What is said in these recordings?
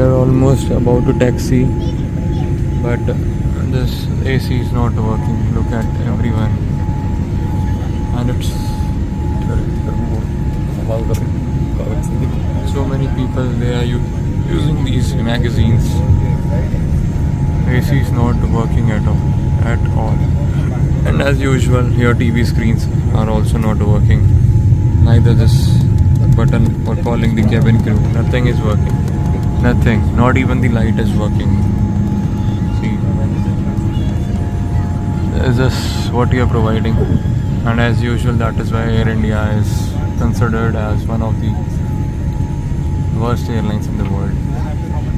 are almost about to taxi, but this AC is not working. Look at everyone, and it's so many people. They are using these magazines. AC is not working at all. And as usual, your TV screens are also not working. Neither this button for calling the cabin crew. Nothing is working. Nothing. Not even the light is working. See, is this what you are providing? And as usual, that is why Air India is considered as one of the worst airlines in the world.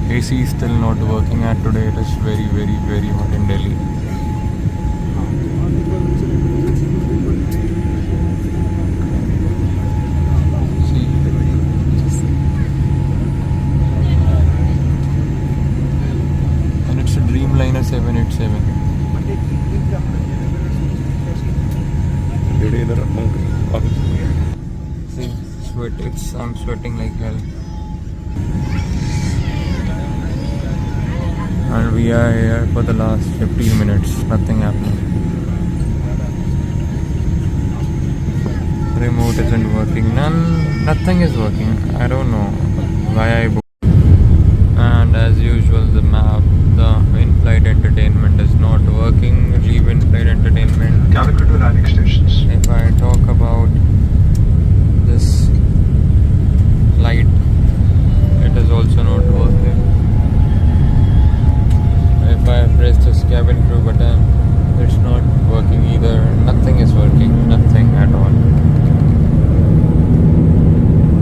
AC is still not working, and today it is very, very, very hot in Delhi. See, and it's a Dreamliner 787. See, I'm sweating like hell. And we are here for the last 15 minutes, nothing happening. Remote isn't working, nothing is working. I don't know why I booked. And as usual, the map, the in-flight entertainment is not working. Leave in-flight entertainment. Calicut landing stations. If I talk about this